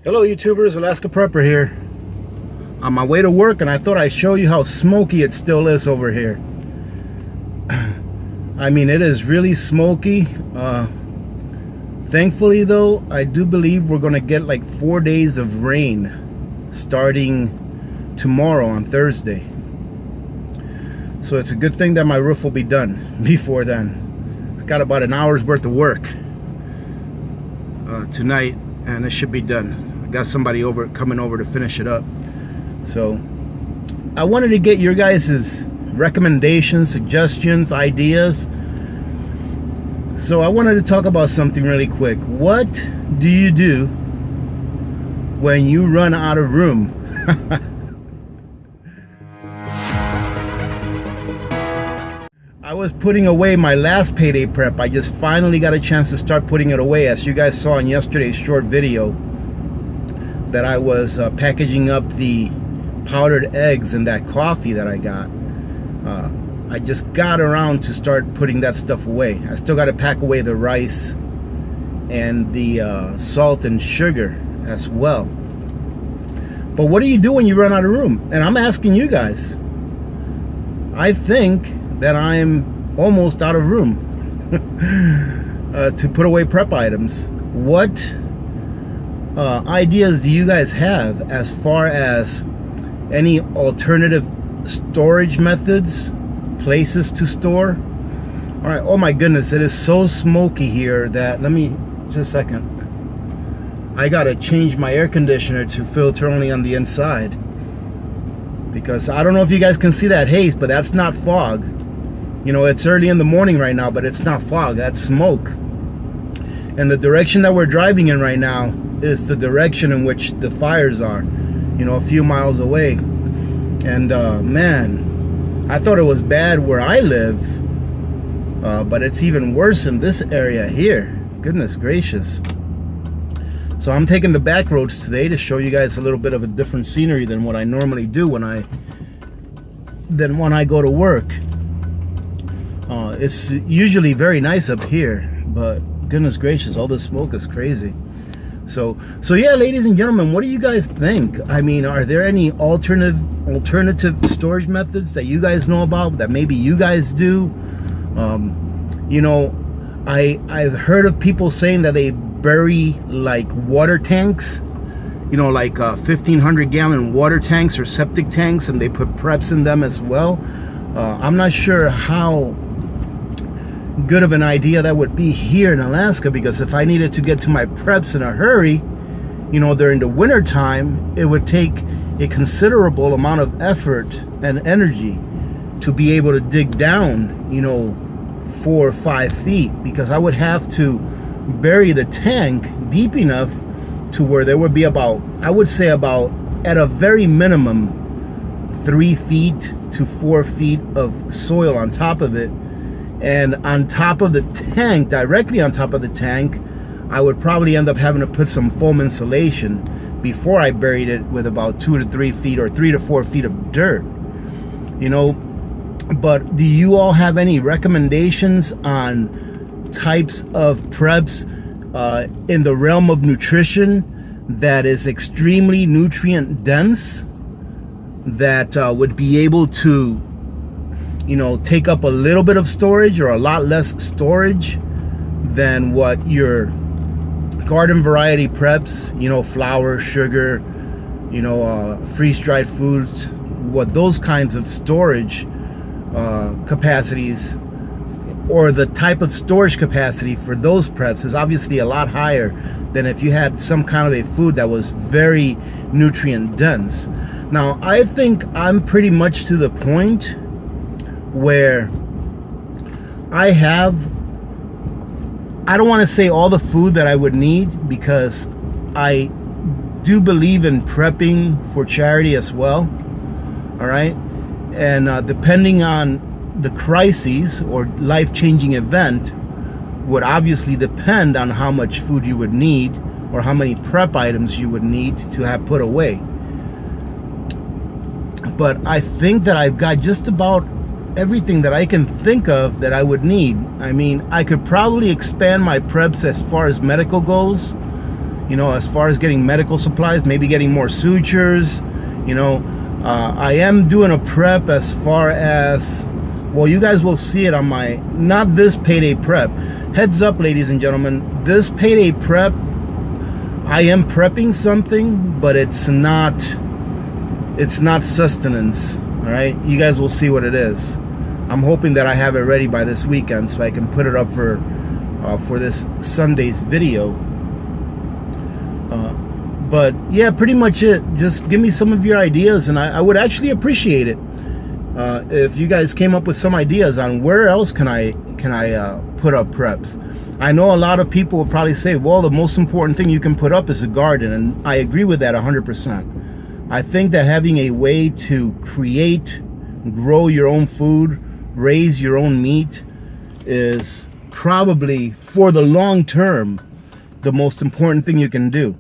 Hello YouTubers, Alaska Prepper here. On my way to work, and I thought I'd show you how smoky it still is over here. I mean, it is really smoky. Thankfully though, I do believe we're gonna get like 4 days of rain starting tomorrow on Thursday. So it's a good thing that my roof will be done before then. It's got about an hour's worth of work tonight, and it should be done. Got somebody coming over to finish it up. So I wanted to get your guys' recommendations, suggestions, ideas. So I wanted to talk about something really quick. What do you do when you run out of room? I was putting away my last payday prep. I just finally got a chance to start putting it away, as you guys saw in yesterday's short video, that I was packaging up the powdered eggs and that coffee that I got. I just got around to start putting that stuff away. I still got to pack away the rice and the salt and sugar as well. But what do you do when you run out of room? And I'm asking you guys. I think that I'm almost out of room to put away prep items. What ideas do you guys have as far as any alternative storage methods, places to store? All right. Oh my goodness, it is so smoky here that, let me just a second, I gotta change my air conditioner to filter only on the inside, because I don't know if you guys can see that haze, but that's not fog. You know, it's early in the morning right now, but it's not fog, that's smoke. And the direction that we're driving in right now is the direction in which the fires are, you know, a few miles away. And man, I thought it was bad where I live, but it's even worse in this area here. Goodness gracious. So I'm taking the back roads today to show you guys a little bit of a different scenery than what I normally do when I go to work. It's usually very nice up here, but goodness gracious, all this smoke is crazy. So yeah, ladies and gentlemen, what do you guys think? I mean, are there any alternative storage methods that you guys know about, that maybe you guys do? You know, I've heard of people saying that they bury like water tanks, you know, like 1,500 gallon water tanks or septic tanks, and they put preps in them as well. I'm not sure how good of an idea that would be here in Alaska, because if I needed to get to my preps in a hurry, you know, during the winter time, it would take a considerable amount of effort and energy to be able to dig down, you know, 4 or 5 feet, because I would have to bury the tank deep enough to where there would be about, I would say about, at a very minimum, 3 feet to 4 feet of soil on top of it. And on top of the tank, directly on top of the tank, I would probably end up having to put some foam insulation before I buried it with about 2 to 3 feet or 3 to 4 feet of dirt. You know, but do you all have any recommendations on types of preps in the realm of nutrition that is extremely nutrient dense, that would be able to, you know, take up a little bit of storage or a lot less storage than what your garden variety preps, you know, flour, sugar, you know, freeze-dried foods, what those kinds of storage capacities, or the type of storage capacity for those preps is obviously a lot higher than if you had some kind of a food that was very nutrient dense. Now, I think I'm pretty much to the point where I don't want to say all the food that I would need, because I do believe in prepping for charity as well. All right. And depending on the crises or life-changing event would obviously depend on how much food you would need or how many prep items you would need to have put away. But I think that I've got just about everything that I can think of that I would need. I mean, I could probably expand my preps as far as medical goes. you know, as far as getting medical supplies, maybe getting more sutures, you know. I am doing a prep as far as, well, you guys will see it on my, not this payday prep. Heads up, ladies and gentlemen, this payday prep, I am prepping something, but it's not sustenance, all right? You guys will see what it is. I'm hoping that I have it ready by this weekend so I can put it up for this Sunday's video. But yeah, pretty much it. Just give me some of your ideas, and I would actually appreciate it if you guys came up with some ideas on where else can I put up preps. I know a lot of people will probably say, well, the most important thing you can put up is a garden, and I agree with that 100%. I think that having a way to create, grow your own food, raise your own meat is probably, for the long term, the most important thing you can do.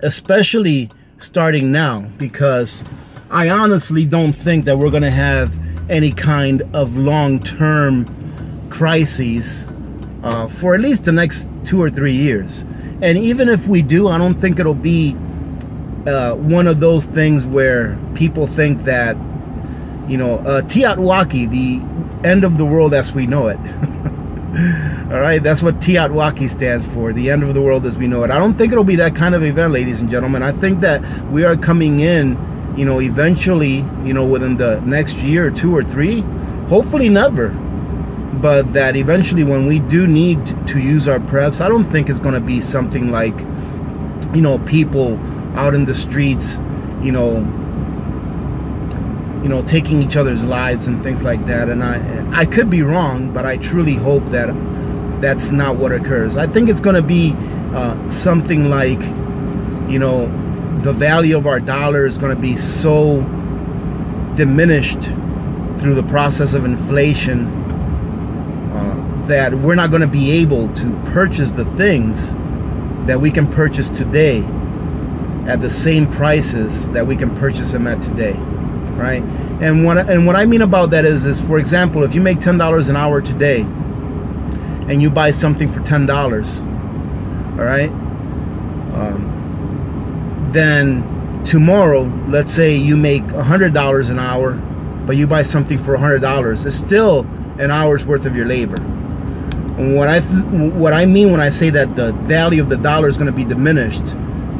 Especially starting now, because I honestly don't think that we're going to have any kind of long-term crises for at least the next 2 or 3 years. And even if we do, I don't think it'll be one of those things where people think that, you know, Tiatwaki, the end of the world as we know it. All right, that's what Tiatwaki stands for, the end of the world as we know it. I don't think it'll be that kind of event, ladies and gentlemen. I think that we are coming in, you know, eventually, you know, within the next year or 2 or 3, hopefully never, but that eventually when we do need to use our preps, I don't think it's going to be something like, you know, people out in the streets, you know, taking each other's lives and things like that. And I could be wrong, but I truly hope that that's not what occurs. I think it's going to be something like, you know, the value of our dollar is going to be so diminished through the process of inflation that we're not going to be able to purchase the things that we can purchase today at the same prices that we can purchase them at today, right? And what I mean about that is for example, if you make $10 an hour today and you buy something for $10, all right, then tomorrow, let's say you make $100 an hour, but you buy something for $100, it's still an hour's worth of your labor. And what I mean when I say that the value of the dollar is going to be diminished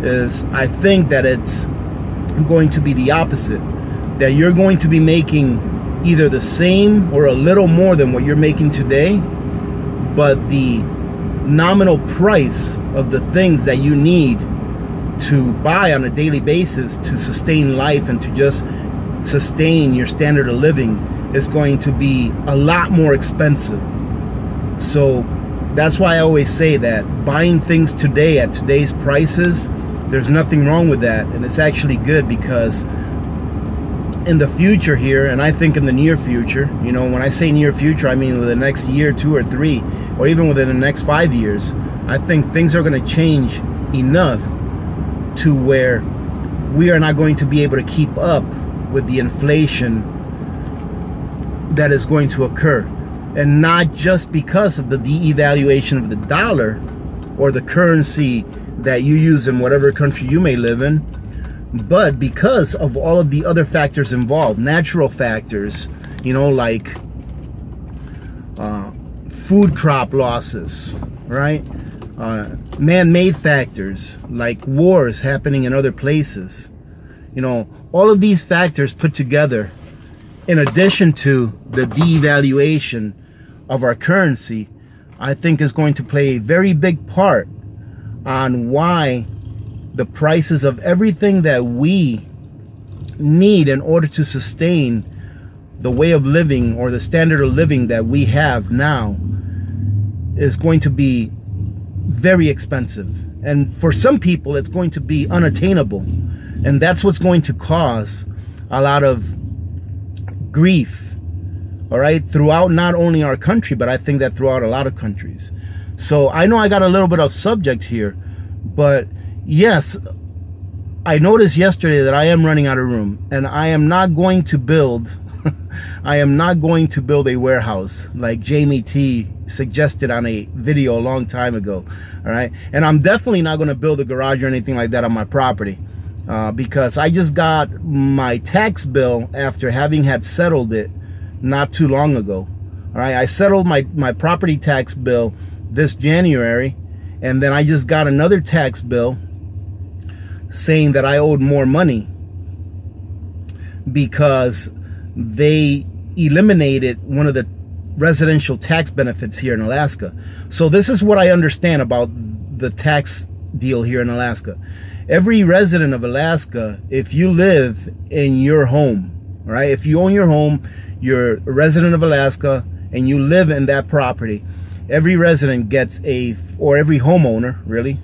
is I think that it's going to be the opposite, that you're going to be making either the same or a little more than what you're making today, but the nominal price of the things that you need to buy on a daily basis to sustain life and to just sustain your standard of living is going to be a lot more expensive. So that's why I always say that buying things today at today's prices, there's nothing wrong with that, and it's actually good, because in the future here, and I think in the near future, you know, when I say near future, I mean within the next year, 2 or 3, or even within the next 5 years, I think things are going to change enough to where we are not going to be able to keep up with the inflation that is going to occur. And not just because of the devaluation of the dollar or the currency that you use in whatever country you may live in, but because of all of the other factors involved, natural factors, you know, like food crop losses, right? Man-made factors like wars happening in other places. You know, all of these factors put together, in addition to the devaluation of our currency, I think is going to play a very big part on why the prices of everything that we need in order to sustain the way of living or the standard of living that we have now is going to be very expensive. And for some people, it's going to be unattainable. And that's what's going to cause a lot of grief, all right, throughout not only our country, but I think that throughout a lot of countries. So I know I got a little bit off subject here, but yes, I noticed yesterday that I am running out of room, and I am not going to build I am not going to build a warehouse like Jamie T suggested on a video a long time ago. All right. And I'm definitely not going to build a garage or anything like that on my property, because I just got my tax bill after having had settled it not too long ago. All right. I settled my property tax bill this January, and then I just got another tax bill saying that I owed more money because they eliminated one of the residential tax benefits here in Alaska. So this is what I understand about the tax deal here in Alaska. Every resident of Alaska, if you live in your home, right? If you own your home, you're a resident of Alaska and you live in that property, every resident gets or every homeowner really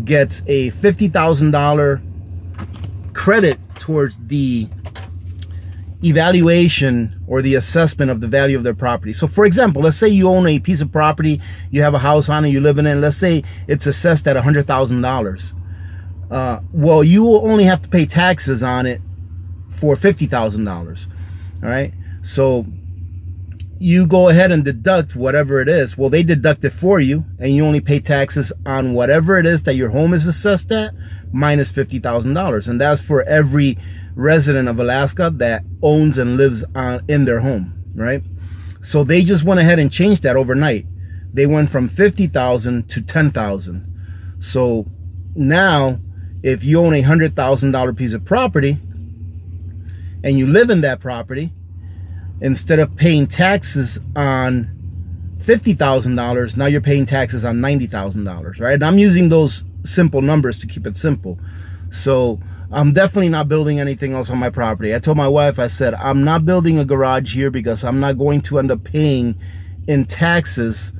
gets a $50,000 credit towards the evaluation or the assessment of the value of their property. So for example, let's say you own a piece of property, you have a house on it, you live in it, let's say it's assessed at $100,000. Well, you will only have to pay taxes on it for $50,000. All right. So you go ahead and deduct whatever it is. Well, they deduct it for you, and you only pay taxes on whatever it is that your home is assessed at minus $50,000. And that's for every resident of Alaska that owns and lives in their home, right? So they just went ahead and changed that overnight. They went from 50,000 to 10,000. So now if you own a $100,000 piece of property and you live in that property, instead of paying taxes on $50,000, now you're paying taxes on $90,000, right? And I'm using those simple numbers to keep it simple. So I'm definitely not building anything else on my property. I told my wife, I said, I'm not building a garage here because I'm not going to end up paying in taxes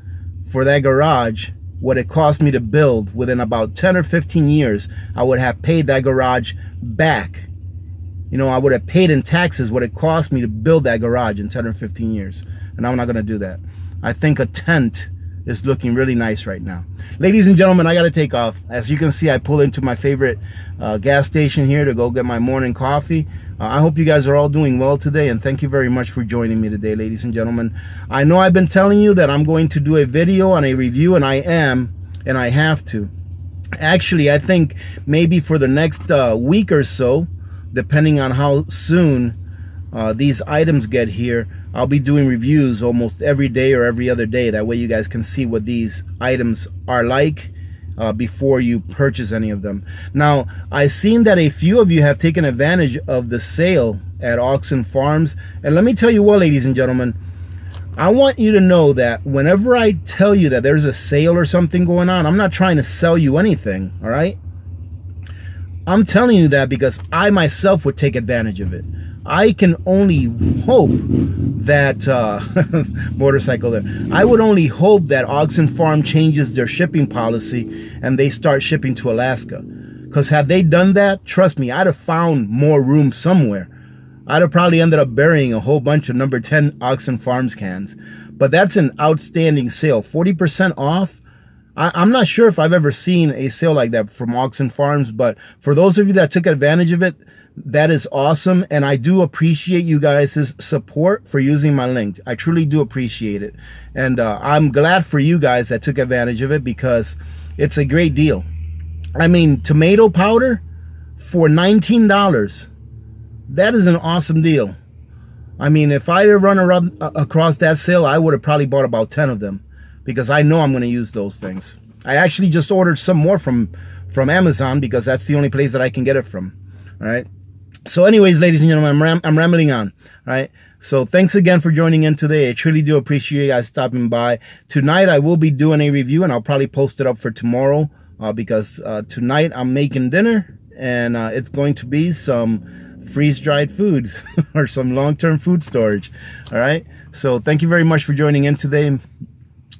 for that garage what it cost me to build. Within about 10 or 15 years, I would have paid that garage back. You know, I would have paid in taxes what it cost me to build that garage in 10 or 15 years. And I'm not going to do that. I think a tent is looking really nice right now. Ladies and gentlemen, I got to take off. As you can see, I pulled into my favorite gas station here to go get my morning coffee. I hope you guys are all doing well today, and thank you very much for joining me today, ladies and gentlemen. I know I've been telling you that I'm going to do a video on a review, and I am, and I have to. Actually, I think maybe for the next week or so, depending on how soon these items get here, I'll be doing reviews almost every day or every other day. That way you guys can see what these items are like before you purchase any of them. Now, I've seen that a few of you have taken advantage of the sale at Oxen Farms. And let me tell you what, ladies and gentlemen, I want you to know that whenever I tell you that there's a sale or something going on, I'm not trying to sell you anything, all right? I'm telling you that because I myself would take advantage of it. I can only hope that motorcycle there. I would only hope that Oxen Farm changes their shipping policy and they start shipping to Alaska. Because had they done that, trust me, I'd have found more room somewhere. I'd have probably ended up burying a whole bunch of number 10 Oxen Farms cans. But that's an outstanding sale. 40% off. I'm not sure if I've ever seen a sale like that from Oxen Farms, but for those of you that took advantage of it, that is awesome. And I do appreciate you guys' support for using my link. I truly do appreciate it. And I'm glad for you guys that took advantage of it because it's a great deal. I mean, tomato powder for $19. That is an awesome deal. I mean, if I had run around across that sale, I would have probably bought about 10 of them because I know I'm going to use those things. I actually just ordered some more from Amazon because that's the only place that I can get it from. All right. So anyways, ladies and gentlemen, I'm rambling on. All right. So thanks again for joining in today. I truly do appreciate you guys stopping by. Tonight, I will be doing a review and I'll probably post it up for tomorrow because tonight I'm making dinner and it's going to be some freeze-dried foods or some long-term food storage. All right. So thank you very much for joining in today.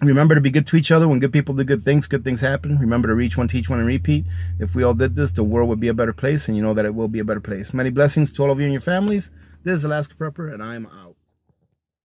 Remember to be good to each other. When good people do good things happen. Remember to reach one, teach one, and repeat. If we all did this, the world would be a better place, and you know that it will be a better place. Many blessings to all of you and your families. This is Alaska Prepper, and I am out.